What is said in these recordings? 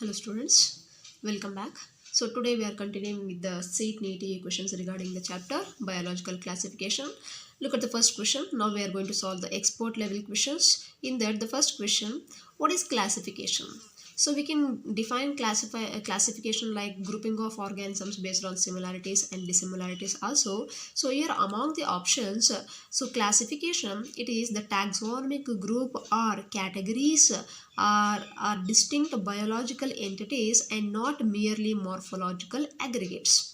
Hello students, welcome back. So today we are continuing with the SEET NEET questions regarding the chapter biological classification. Look at the first question. Now we are going to solve the expert level questions. In that the first question, what is classification? So we can define classification like grouping of organisms based on similarities and dissimilarities also. So here among the options, so classification, it is the taxonomic group or categories are distinct biological entities and not merely morphological aggregates.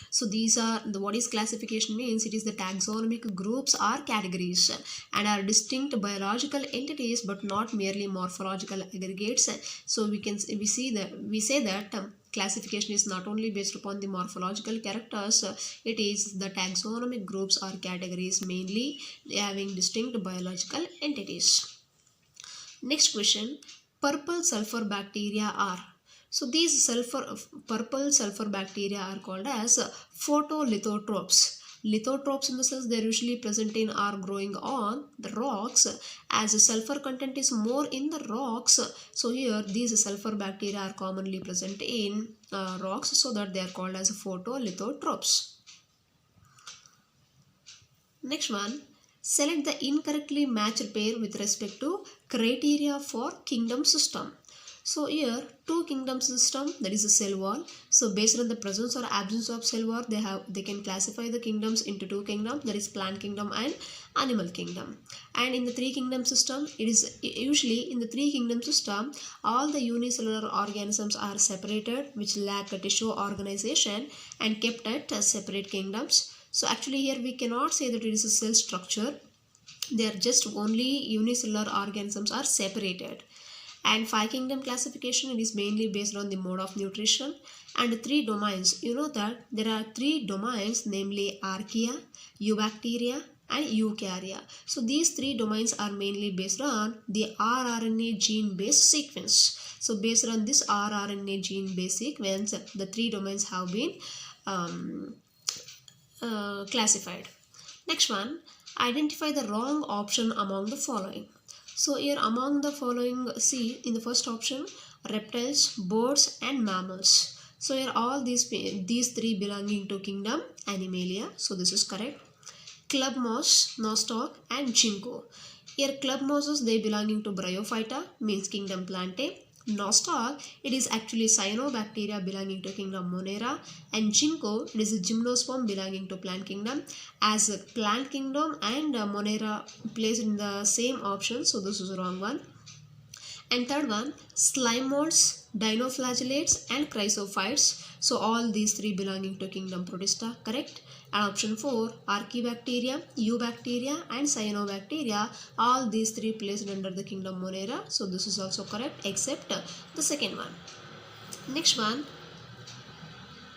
So these are the what is classification means, it is the taxonomic groups or categories and are distinct biological entities but not merely morphological aggregates. So we say that classification is not only based upon the morphological characters, it is the taxonomic groups or categories mainly having distinct biological entities. Next question, purple sulfur bacteria are. So these purple sulfur bacteria are called as photolithotropes. Lithotropes in the sense they are usually present in or growing on the rocks. As the sulfur content is more in the rocks, so here these sulfur bacteria are commonly present in rocks, so that they are called as photolithotropes. Next one, select the incorrectly matched pair with respect to criteria for kingdom system. So here two kingdom system, that is a cell wall. So based on the presence or absence of cell wall, they can classify the kingdoms into two kingdoms, that is plant kingdom and animal kingdom. And in the three kingdom system, it is usually in the three kingdom system, all the unicellular organisms are separated which lack a tissue organization and kept at separate kingdoms. So actually here we cannot say that it is a cell structure. They are just only unicellular organisms are separated. And five kingdom classification, it is mainly based on the mode of nutrition. And three domains, you know that there are three domains, namely archaea, eubacteria and eukarya. So these three domains are mainly based on the rRNA gene based sequence. So based on this rRNA gene based sequence, the three domains have been classified. Next one, identify the wrong option among the following. So here among the following, see in the first option, reptiles, birds and mammals. So here all these three belonging to kingdom Animalia. So this is correct. Club moss, nostoc and ginkgo. Here club mosses, they belonging to Bryophyta, means kingdom Plantae. Nostoc, it is actually cyanobacteria belonging to kingdom Monera, and ginkgo, it is a gymnosperm belonging to plant kingdom. As a plant kingdom and Monera placed in the same option, so this is the wrong one. And third one, slime molds, dinoflagellates and chrysophytes. So all these three belonging to kingdom Protista, correct. And option 4, Archaebacteria, Eubacteria and Cyanobacteria, all these three placed under the kingdom Monera. So this is also correct except the second one. Next one,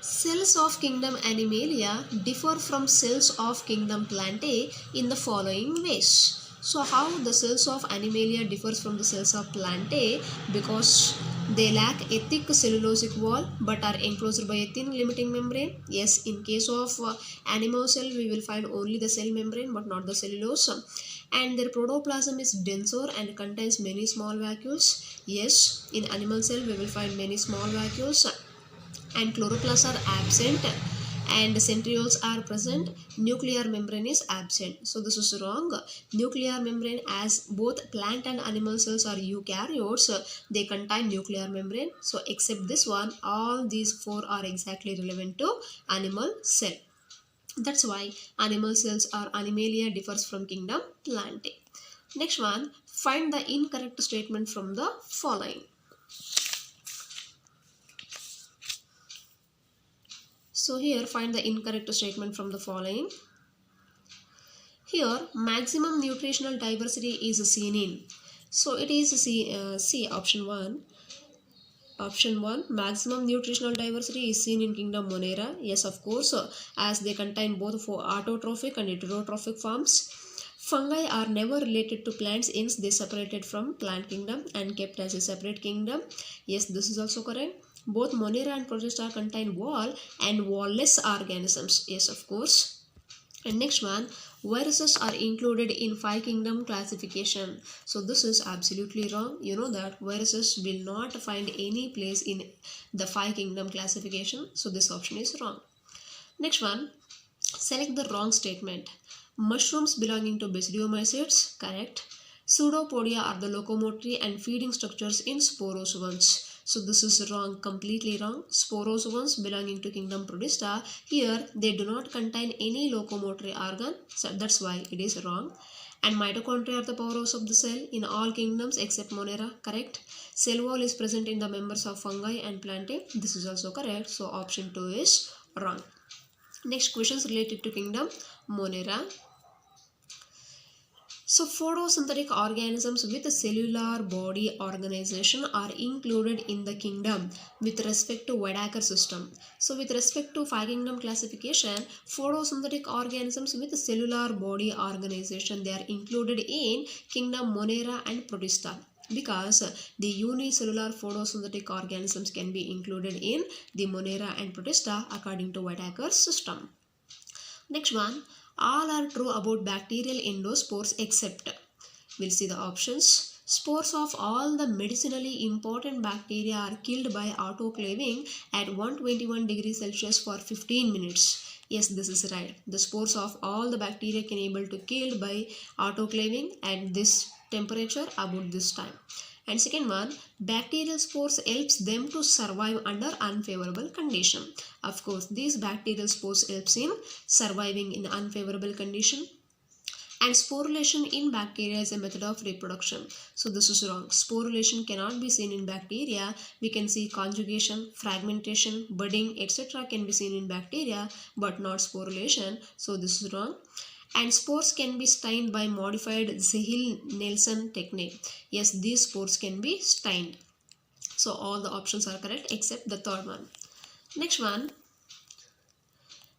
cells of kingdom Animalia differ from cells of kingdom Plantae in the following ways. So how the cells of Animalia differs from the cells of Plantae? Because they lack a thick cellulosic wall but are enclosed by a thin limiting membrane. Yes, in case of animal cell we will find only the cell membrane but not the cellulose. And their protoplasm is denser and contains many small vacuoles. Yes, in animal cell we will find many small vacuoles. And chloroplasts are absent and centrioles are present. Nuclear membrane is absent. So this is wrong. Nuclear membrane, as both plant and animal cells are eukaryotes, they contain nuclear membrane. So except this one, all these four are exactly relevant to animal cell. That's why animal cells or Animalia differs from kingdom Plantae. Next one, find the incorrect statement from the following. So here find the incorrect statement from the following. Here maximum nutritional diversity is seen in. So it is C option 1. Option 1, maximum nutritional diversity is seen in kingdom Monera. Yes, of course, as they contain both for autotrophic and heterotrophic forms. Fungi are never related to plants, hence they separated from plant kingdom and kept as a separate kingdom. Yes, this is also correct. Both Monera and Protista contain wall and wall-less organisms. Yes, of course. And next one, viruses are included in five kingdom classification. So this is absolutely wrong. You know that viruses will not find any place in the five kingdom classification. So this option is wrong. Next one, select the wrong statement. Mushrooms belonging to basidiomycetes, correct. Pseudopodia are the locomotory and feeding structures in sporozoans. So this is wrong, completely wrong. Sporozoans belonging to kingdom Protista, here they do not contain any locomotory organ, so that's why it is wrong. And mitochondria are the powerhouse of the cell in all kingdoms except Monera, correct. Cell wall is present in the members of fungi and plantae, this is also correct. So option 2 is wrong. Next questions related to kingdom Monera. So photosynthetic organisms with a cellular body organization are included in the kingdom with respect to Whittaker system. So with respect to five kingdom classification, photosynthetic organisms with a cellular body organization, they are included in kingdom Monera and Protista, because the unicellular photosynthetic organisms can be included in the Monera and Protista according to Whittaker's system. Next one, all are true about bacterial endospores except, we'll see the options. Spores of all the medicinally important bacteria are killed by autoclaving at 121 degrees Celsius for 15 minutes. Yes, this is right. The spores of all the bacteria can able to killed by autoclaving at this temperature about this time. And second one, bacterial spores helps them to survive under unfavorable condition. Of course, these bacterial spores helps in surviving in unfavorable condition. And sporulation in bacteria is a method of reproduction. So this is wrong. Sporulation cannot be seen in bacteria. We can see conjugation, fragmentation, budding, etc. can be seen in bacteria, but not sporulation. So this is wrong. And spores can be stained by modified Ziehl-Neelsen technique. Yes, these spores can be stained. So all the options are correct except the third one. Next one,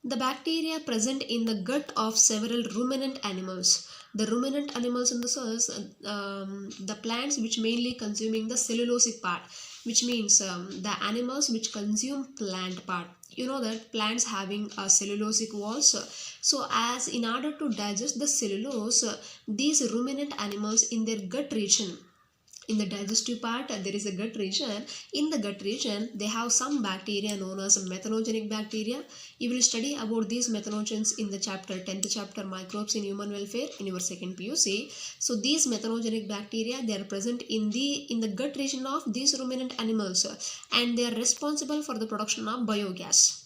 the bacteria present in the gut of several ruminant animals. The ruminant animals in the cells, the plants which mainly consuming the cellulosic part, which means the animals which consume plant part. You know that plants having a cellulosic walls. So as in order to digest the cellulose, these ruminant animals in their gut region, in the digestive part there is a gut region. In the gut region they have some bacteria known as methanogenic bacteria. You will study about these methanogens in the chapter 10th chapter, microbes in human welfare, in your second PUC. So these methanogenic bacteria, they are present in the gut region of these ruminant animals, and they are responsible for the production of biogas.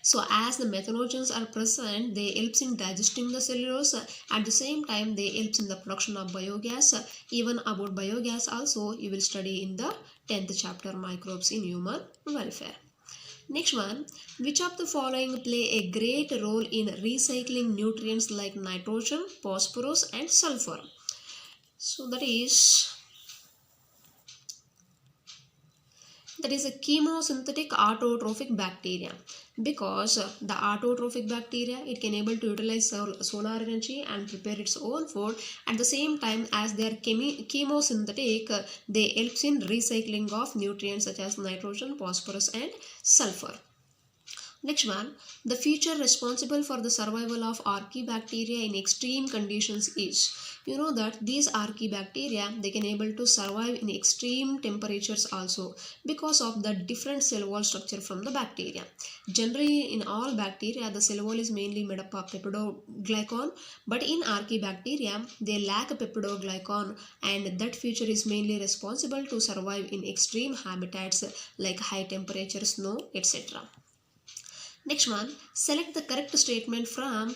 So as the methanogens are present, they helps in digesting the cellulose. At the same time, they helps in the production of biogas. Even about biogas also, you will study in the 10th chapter, microbes in human welfare. Next one, which of the following play a great role in recycling nutrients like nitrogen, phosphorus and sulfur? So that is a chemosynthetic autotrophic bacteria, because the autotrophic bacteria, it can able to utilize solar energy and prepare its own food. At the same time, as they are chemosynthetic, they helps in recycling of nutrients such as nitrogen, phosphorus and sulfur. Next one, the feature responsible for the survival of archaebacteria in extreme conditions is, you know that these archaebacteria, they can able to survive in extreme temperatures also because of the different cell wall structure from the bacteria. Generally in all bacteria, the cell wall is mainly made up of peptidoglycan, but in archaebacteria, they lack peptidoglycan, and that feature is mainly responsible to survive in extreme habitats like high temperature, snow, etc. Next one, select the correct statement from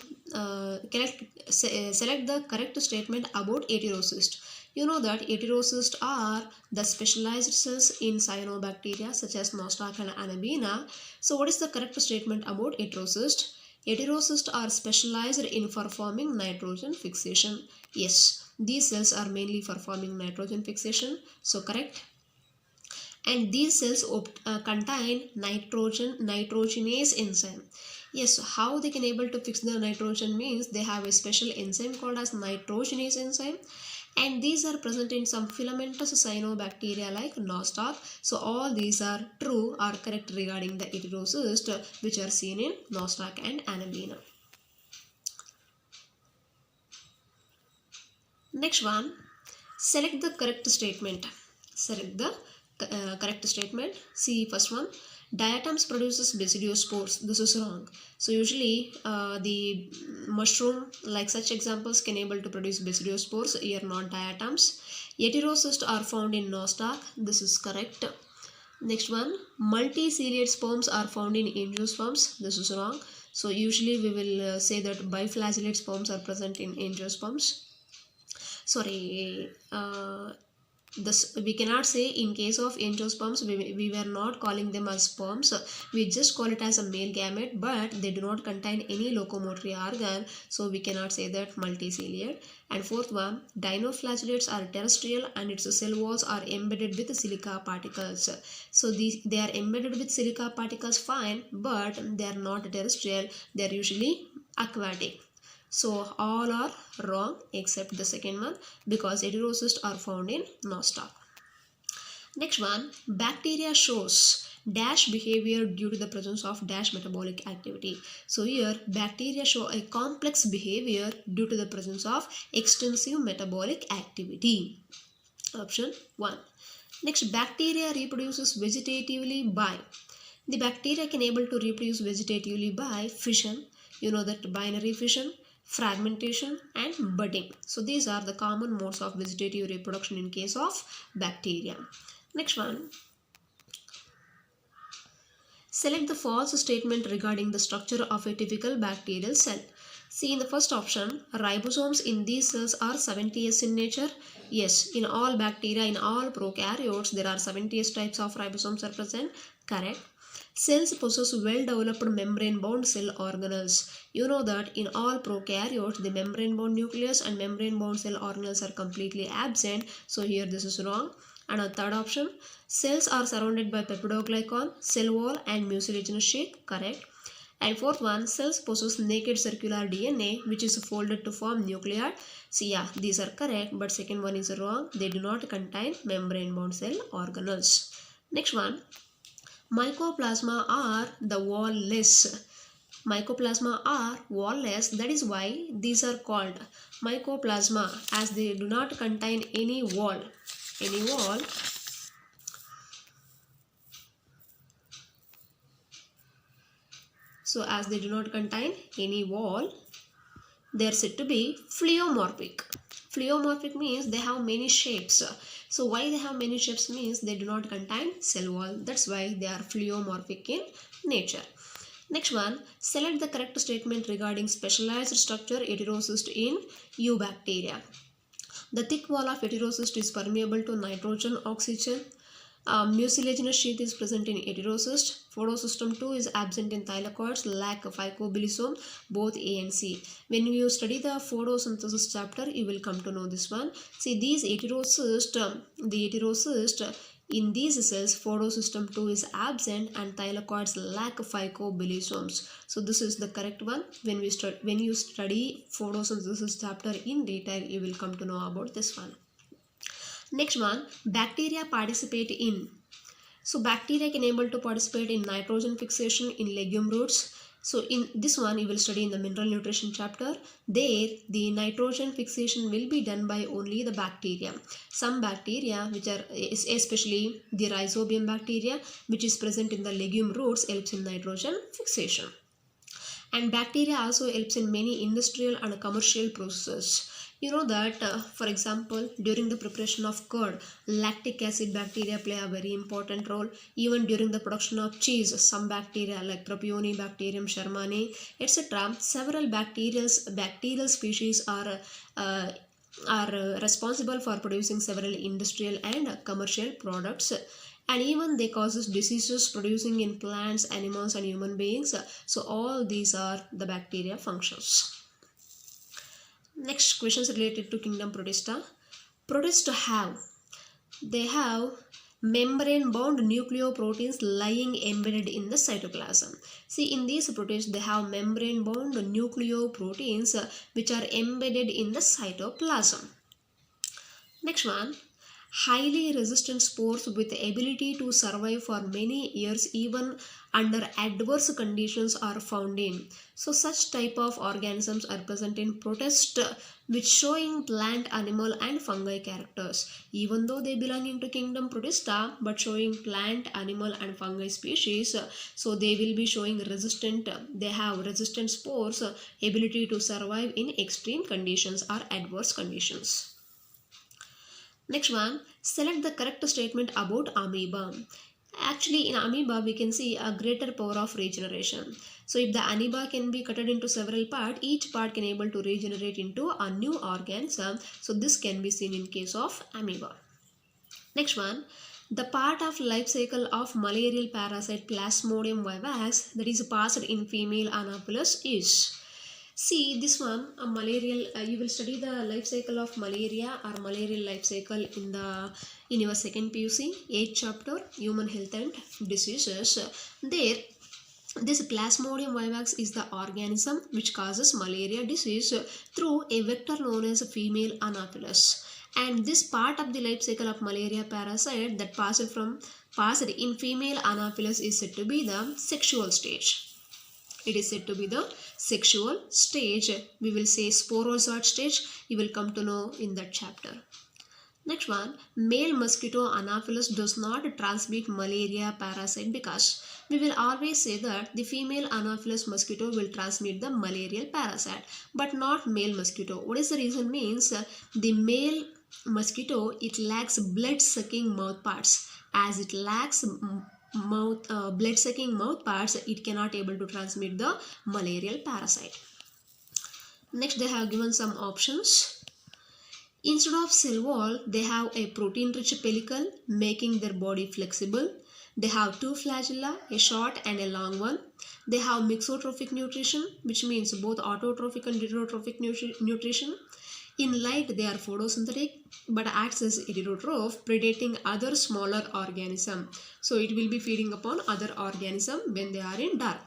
select the correct statement about heterocyst. You know that heterocysts are the specialized cells in cyanobacteria such as Nostoc and Anabaena. So what is the correct statement about heterocyst? Heterocysts are specialized in performing nitrogen fixation. Yes, these cells are mainly performing nitrogen fixation. So correct. And these cells contain nitrogenase enzyme. Yes, so how they can able to fix the nitrogen means they have a special enzyme called as nitrogenase enzyme, and these are present in some filamentous cyanobacteria like Nostoc. So all these are true or correct regarding the heterocyst which are seen in Nostoc and Anabaena. Next one, select the correct statement. Select the correct statement. See first one. Diatoms produces basidiospores. This is wrong. So usually the mushroom, like such examples, can able to produce basidiospores. Here not diatoms. Heterocysts are found in nostoc. This is correct. Next one, multiciliate sperms are found in angiosperms. This is wrong. So usually we will say that biflagellate sperms are present in angiosperms. Sorry, this we cannot say in case of angiosperms. We were not calling them as sperms. We just call it as a male gamete, but they do not contain any locomotory organ, so we cannot say that multiciliate. And fourth one, dinoflagellates are terrestrial and its cell walls are embedded with silica particles. So they are embedded with silica particles, fine, but they are not terrestrial. They are usually aquatic. So all are wrong except the second one, because heterocysts are found in nostoc. Next one, bacteria shows dash behavior due to the presence of dash metabolic activity. So here bacteria show a complex behavior due to the presence of extensive metabolic activity. Option 1. Next, bacteria reproduces vegetatively by. The bacteria can able to reproduce vegetatively by fission. You know that binary fission, fragmentation and budding. So these are the common modes of vegetative reproduction in case of bacteria. Next one, select the false statement regarding the structure of a typical bacterial cell. See, in the first option, ribosomes in these cells are 70S in nature. Yes, in all bacteria, in all prokaryotes, there are 70S types of ribosomes are present. Correct. Cells possess well-developed membrane-bound cell organelles. You know that in all prokaryotes, the membrane-bound nucleus and membrane-bound cell organelles are completely absent. So here this is wrong. And a third option, cells are surrounded by peptidoglycan, cell wall and mucilaginous sheath. Correct. And fourth one, cells possess naked circular DNA which is folded to form nuclei. So yeah, these are correct, but second one is wrong. They do not contain membrane-bound cell organelles. Next one, mycoplasma are the wall-less. Mycoplasma are wall-less. That is why these are called mycoplasma, as they do not contain any wall. So as they do not contain any wall, they are said to be pleomorphic. Pleomorphic means they have many shapes. So why they have many shapes means they do not contain cell wall. That's why they are pleomorphic in nature. Next one, select the correct statement regarding specialized structure heterocyst in eubacteria. The thick wall of heterocyst is permeable to nitrogen, oxygen. Mucilaginous sheath is present in heterocyst. Photosystem 2 is absent in thylakoids, lack phycobilisome, both A and C. When you study the photosynthesis chapter, you will come to know this one. See, these heterocyst, the heterocyst, in these cells, photosystem 2 is absent and thylakoids lack phycobilisomes. So this is the correct one. When you study photosynthesis chapter in detail, you will come to know about this one. Next one, bacteria participate in. So bacteria can able to participate in nitrogen fixation in legume roots. So in this one you will study in the mineral nutrition chapter. There the nitrogen fixation will be done by only the bacteria. Some bacteria, which are especially the rhizobium bacteria, which is present in the legume roots, helps in nitrogen fixation. And bacteria also helps in many industrial and commercial processes. You know that, for example, during the preparation of curd, lactic acid bacteria play a very important role. Even during the production of cheese, some bacteria like Propionibacterium shermani, etc., several bacterial species are responsible for producing several industrial and commercial products. And even they causes diseases producing in plants, animals and human beings. So all these are the bacteria functions. Next questions related to kingdom Protista. Protista they have membrane bound nucleoproteins lying embedded in the cytoplasm. See, in these protists they have membrane bound nucleoproteins which are embedded in the cytoplasm. Next one, highly resistant spores with the ability to survive for many years even under adverse conditions are found in. So such type of organisms are present in protist which showing plant, animal and fungi characters. Even though they belong into kingdom Protista but showing plant, animal and fungi species, so they will be showing resistant, they have resistant spores, ability to survive in extreme conditions or adverse conditions. Next one, select the correct statement about amoeba. Actually, in amoeba, we can see a greater power of regeneration. So, if the amoeba can be cut into several parts, each part can able to regenerate into a new organism. So, this can be seen in case of amoeba. Next one, the part of life cycle of malarial parasite Plasmodium vivax that is passed in female Anopheles is. See this one, a malarial. You will study the life cycle of malaria or malarial life cycle in your second PUC 8th chapter, Human Health and Diseases. There, this Plasmodium vivax is the organism which causes malaria disease through a vector known as female Anopheles. And this part of the life cycle of malaria parasite that passed in female Anopheles is said to be the sexual stage. It is said to be the sexual stage. We will say sporozoite stage. You will come to know in that chapter. Next one, male mosquito Anopheles does not transmit malaria parasite because we will always say that the female Anopheles mosquito will transmit the malarial parasite but not male mosquito. What is the reason means the male mosquito, it lacks blood sucking mouth parts. As it lacks blood sucking mouth parts, it cannot able to transmit the malarial parasite. Next, they have given some options. Instead of cell wall, they have a protein rich pellicle making their body flexible. They have two flagella, a short and a long one. They have mixotrophic nutrition, which means both autotrophic and heterotrophic nutrition. In light, they are photosynthetic but acts as heterotroph, predating other smaller organism. So it will be feeding upon other organism when they are in dark.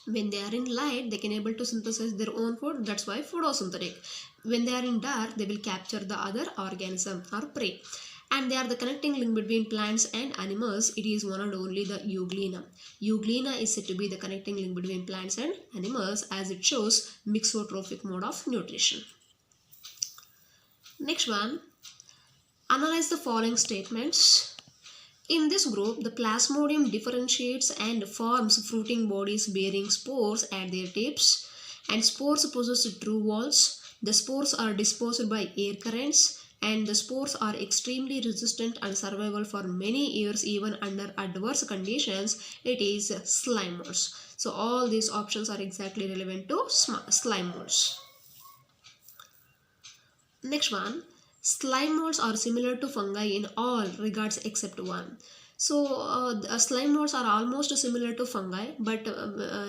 When they are in light, they can able to synthesize their own food. That's why photosynthetic. When they are in dark, they will capture the other organism or prey. And they are the connecting link between plants and animals. It is one and only the euglena. Euglena is said to be the connecting link between plants and animals as it shows mixotrophic mode of nutrition. Next one, analyze the following statements. In this group, the Plasmodium differentiates and forms fruiting bodies bearing spores at their tips, and spores possess true walls. The spores are dispersed by air currents, and the spores are extremely resistant and survival for many years even under adverse conditions. It is slime molds. So all these options are exactly relevant to slime molds. Next one, slime molds are similar to fungi in all regards except one. So slime molds are almost similar to fungi but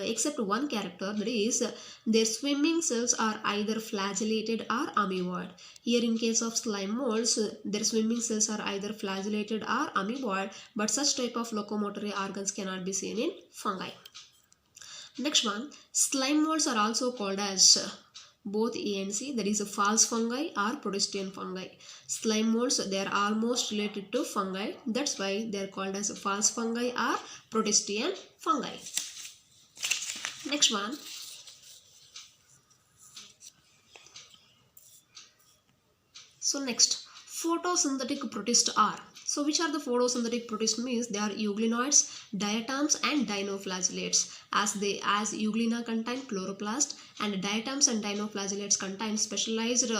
except one character, that is their swimming cells are either flagellated or amoeboid. Here in case of slime molds, their swimming cells are either flagellated or amoeboid, but such type of locomotory organs cannot be seen in fungi. Next one, slime molds are also called as both A and C, that is a false fungi or protistian fungi. Slime molds, they are almost related to fungi. That's why they are called as false fungi or protistian fungi. Next one. So next, photosynthetic protists are. So which are the photosynthetic protists means they are euglenoids, diatoms and dinoflagellates. As euglena contain chloroplast and diatoms and dinoflagellates contain specialized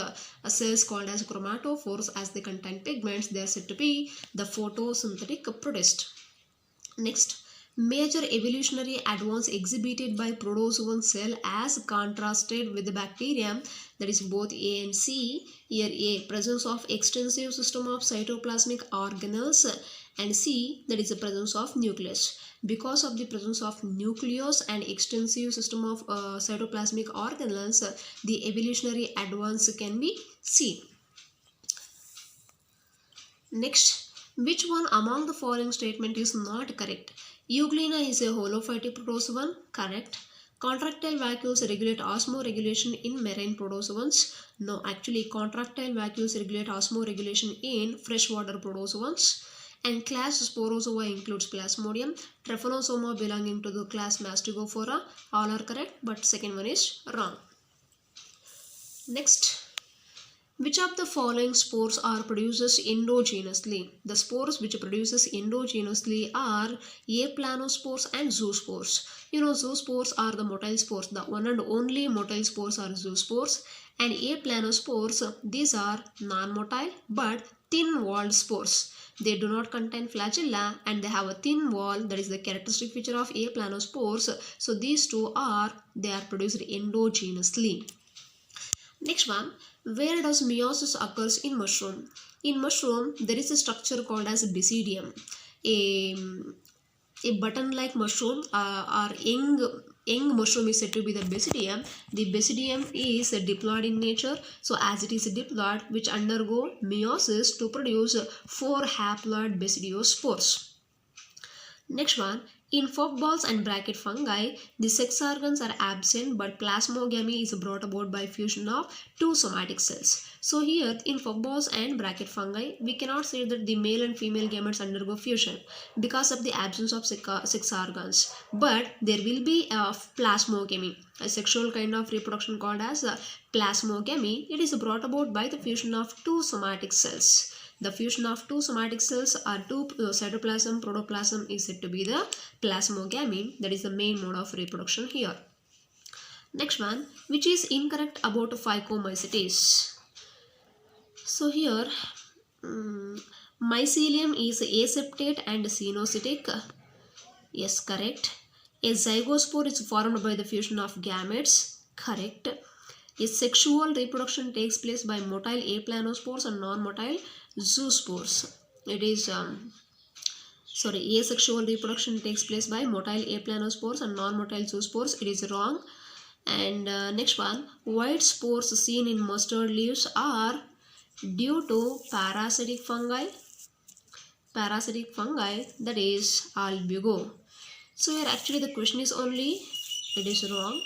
cells called as chromatophores. As they contain pigments, they are said to be the photosynthetic protist. Next, major evolutionary advance exhibited by protozoan cell as contrasted with the bacterium, that is both A and C. Here A, presence of extensive system of cytoplasmic organelles, and C, that is the presence of nucleus. Because of the presence of nucleus and extensive system of cytoplasmic organelles, the evolutionary advance can be seen. Next, which one among the following statement is not correct? Euglena is a holophytic protozoan, correct. Contractile vacuoles regulate osmoregulation in marine protozoans. No, actually contractile vacuoles regulate osmoregulation in freshwater protozoans. And class Sporozoa includes Plasmodium. Trypanosoma belonging to the class Mastigophora. All are correct, but second one is wrong. Next, which of the following spores are produced endogenously? The spores which produces endogenously are aplanospores and zoospores. You know, zoospores are the motile spores. The one and only motile spores are zoospores. And aplanospores, these are non-motile but thin-walled spores. They do not contain flagella and they have a thin wall. That is the characteristic feature of aplanospores. So these two they are produced endogenously. Next one, where does meiosis occurs in mushroom? In mushroom, there is a structure called as basidium. A button-like mushroom or young mushroom is said to be the basidium. The basidium is diploid in nature. So as it is diploid, which undergo meiosis to produce 4 haploid basidiospores. Next one, in puffballs and bracket fungi, the sex organs are absent but plasmogamy is brought about by fusion of 2 somatic cells. So here in puffballs and bracket fungi, we cannot say that the male and female gametes undergo fusion because of the absence of sex organs. But there will be a plasmogamy, a sexual kind of reproduction called as plasmogamy. It is brought about by the fusion of 2 somatic cells. The fusion of 2 somatic cells or 2 cytoplasm, protoplasm is said to be the plasmogamy. That is the main mode of reproduction here. Next one, which is incorrect about phycomycetes? So here, mycelium is aseptate and cenocytic. Yes, correct. A zygospore is formed by the fusion of gametes. Correct. A sexual reproduction takes place by motile aplanospores and non-motile zoospores. It is asexual reproduction takes place by motile aplanospores and non-motile zoospores. It is wrong. And next one, white spores seen in mustard leaves are due to parasitic fungi. Parasitic fungi, that is albugo. So here actually the question is only, it is wrong.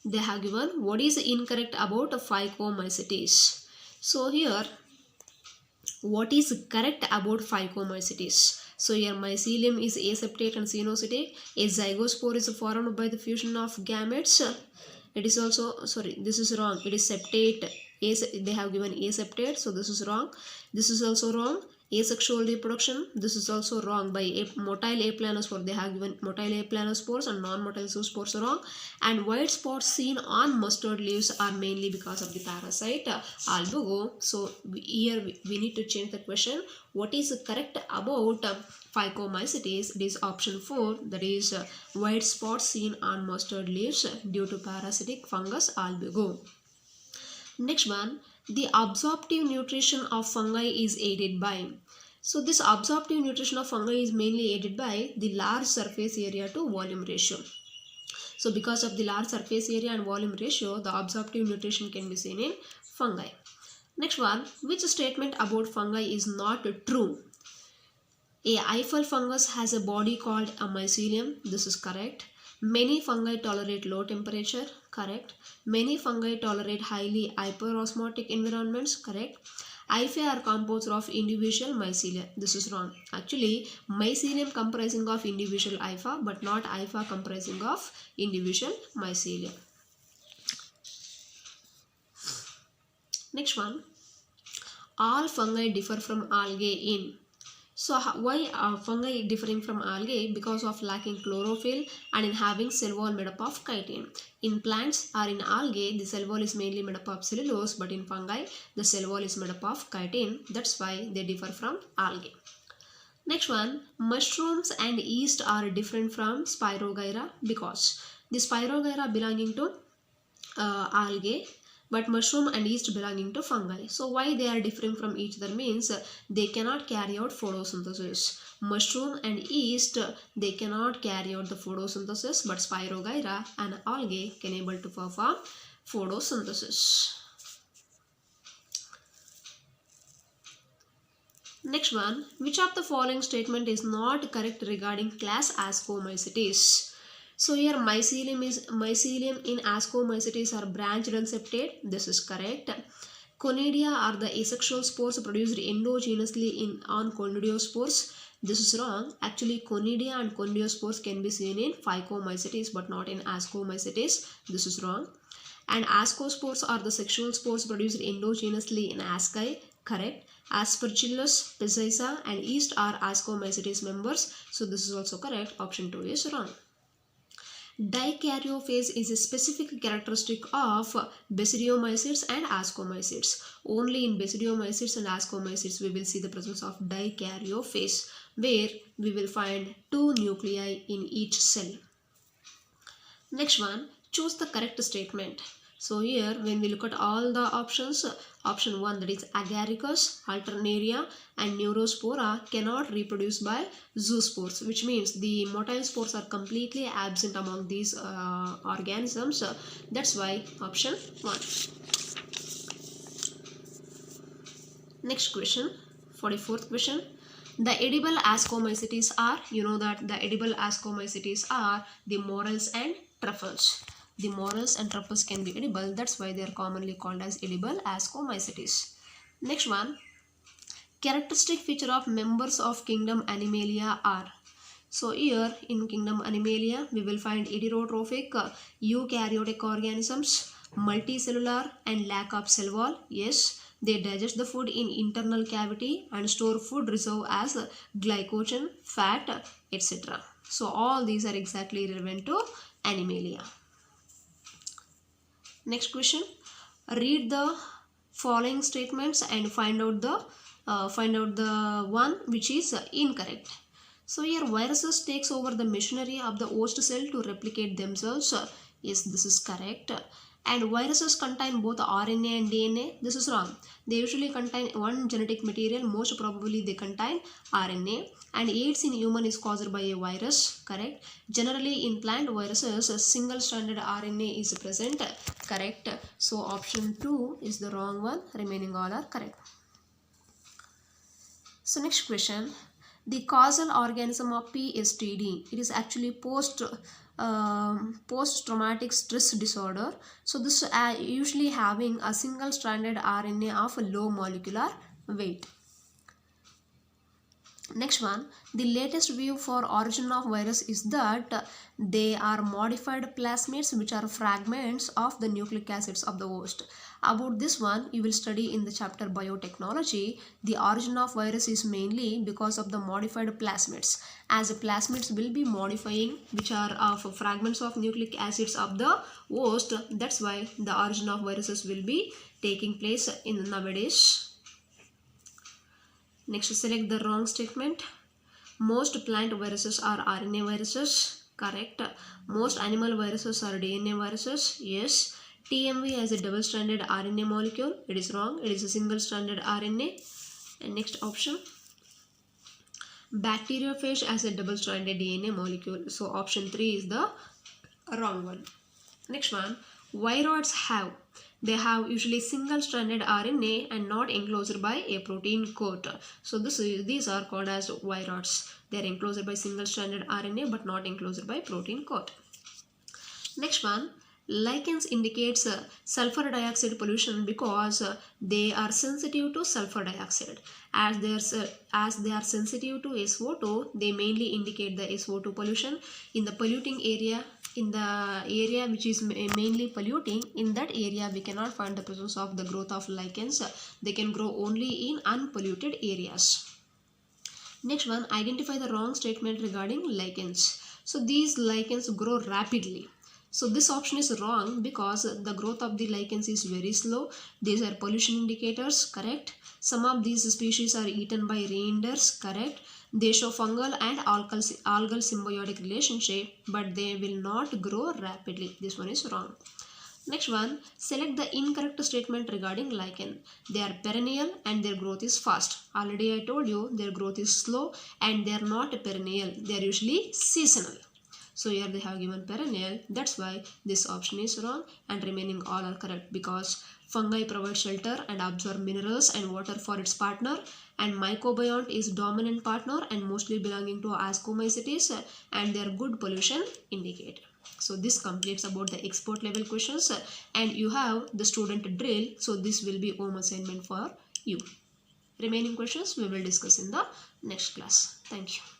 They have given what is incorrect about phycomycetes. So here, what is correct about phycomycetes? So here mycelium is aseptate and cenocytic. A zygospore is formed by the fusion of gametes. It is also, this is wrong. It is septate. They have given aseptate, so this is wrong. This is also wrong. Asexual reproduction, this is also wrong. By motile aplanospore, they have given motile aplanospores and non-motile zoospores are wrong. And white spots seen on mustard leaves are mainly because of the parasite albugo. So here we need to change the question. What is correct about phycomycetes? It is option 4, that is white spots seen on mustard leaves due to parasitic fungus albugo. Next one, the absorptive nutrition of fungi is aided by. So this absorptive nutrition of fungi is mainly aided by the large surface area to volume ratio. So because of the large surface area and volume ratio, the absorptive nutrition can be seen in fungi. Next one, which statement about fungi is not true? A Eiffel fungus has a body called a mycelium. This is correct. Many fungi tolerate low temperature. Correct. Many fungi tolerate highly hyperosmotic environments. Correct. Hyphae are composed of individual mycelia. This is wrong. Actually, mycelium comprising of individual hypha, but not hypha comprising of individual mycelia. Next one. All fungi differ from algae in. So why are fungi differing from algae? Because of lacking chlorophyll and in having cell wall made up of chitin. In plants or in algae, the cell wall is mainly made up of cellulose, but in fungi, the cell wall is made up of chitin. That's why they differ from algae. Next one, mushrooms and yeast are different from Spirogyra because the Spirogyra belonging to algae, but mushroom and yeast belonging to fungi. So why they are different from each other means they cannot carry out photosynthesis. Mushroom and yeast, they cannot carry out the photosynthesis, but Spirogyra and algae can able to perform photosynthesis. Next one, which of the following statement is not correct regarding class Ascomycetes? So here mycelium in ascomycetes are branched and septate. This is correct. Conidia are the asexual spores produced endogenously on conidiospores. This is wrong. Actually, conidia and conidiospores can be seen in phycomycetes but not in ascomycetes. This is wrong. And ascospores are the sexual spores produced endogenously in asci. Correct. Aspergillus, pizzica and yeast are ascomycetes members. So this is also correct. Option 2 is wrong. Dikaryophase is a specific characteristic of basidiomycetes and ascomycetes. Only in basidiomycetes and ascomycetes we will see the presence of dikaryophase, where we will find 2 nuclei in each cell. Next one, choose the correct statement. So here when we look at all the options, option 1, that is agaricus, alternaria and neurospora cannot reproduce by zoospores, which means the motile spores are completely absent among these organisms. That's why option 1. Next question, 44th question. The edible ascomycetes are, you know that the edible ascomycetes are the morels and truffles. The morels and truffles can be edible. That's why they are commonly called as edible ascomycetes. Next one, characteristic feature of members of kingdom Animalia are. So here in kingdom Animalia we will find heterotrophic eukaryotic organisms, multicellular and lack of cell wall. Yes, they digest the food in internal cavity and store food reserve as glycogen, fat, etc. So all these are exactly relevant to Animalia. Next question, read the following statements and find out the one which is incorrect. So here viruses takes over the machinery of the host cell to replicate themselves. Yes, this is correct. And viruses contain both RNA and DNA. This is wrong. They usually contain one genetic material. Most probably they contain RNA. And AIDS in human is caused by a virus. Correct. Generally in plant viruses, a single stranded RNA is present. Correct. So option 2 is the wrong one. Remaining all are correct. So next question. The causal organism of PSTD, it is actually post-traumatic stress disorder. So this usually having a single stranded RNA of a low molecular weight. Next one, the latest view for origin of virus is that they are modified plasmids which are fragments of the nucleic acids of the host. About this one you will study in the chapter biotechnology. The origin of virus is mainly because of the modified plasmids, as the plasmids will be modifying which are of fragments of nucleic acids of the host. That's why the origin of viruses will be taking place in nowadays. Next, select the wrong statement. Most plant viruses are RNA viruses. Correct. Most animal viruses are DNA viruses. Yes. TMV has a double-stranded RNA molecule. It is wrong. It is a single-stranded RNA. And next option. Bacteriophage has a double-stranded DNA molecule. So option 3 is the wrong one. Next one. Viroids have. They have usually single-stranded RNA and not enclosed by a protein coat. So these are called as viroids. They are enclosed by single-stranded RNA but not enclosed by protein coat. Next one, lichens indicates sulfur dioxide pollution because they are sensitive to sulfur dioxide. As they are sensitive to SO2, they mainly indicate the SO2 pollution. In the polluting area, in the area which is mainly polluting, in that area we cannot find the presence of the growth of lichens. They can grow only in unpolluted areas. Next one, identify the wrong statement regarding lichens. So these lichens grow rapidly. So this option is wrong because the growth of the lichens is very slow. These are pollution indicators. Correct. Some of these species are eaten by reindeers. Correct. They show fungal and algal symbiotic relationship, but they will not grow rapidly. This one is wrong. Next one, select the incorrect statement regarding lichen. They are perennial and their growth is fast. Already I told you their growth is slow and they are not perennial. They are usually seasonal. So here they have given perennial. That's why this option is wrong, and remaining all are correct because fungi provide shelter and absorb minerals and water for its partner, and mycobiont is dominant partner and mostly belonging to Ascomycetes, and their good pollution indicator. So this completes about the export level questions, and you have the student drill. So this will be home assignment for you. Remaining questions we will discuss in the next class. Thank you.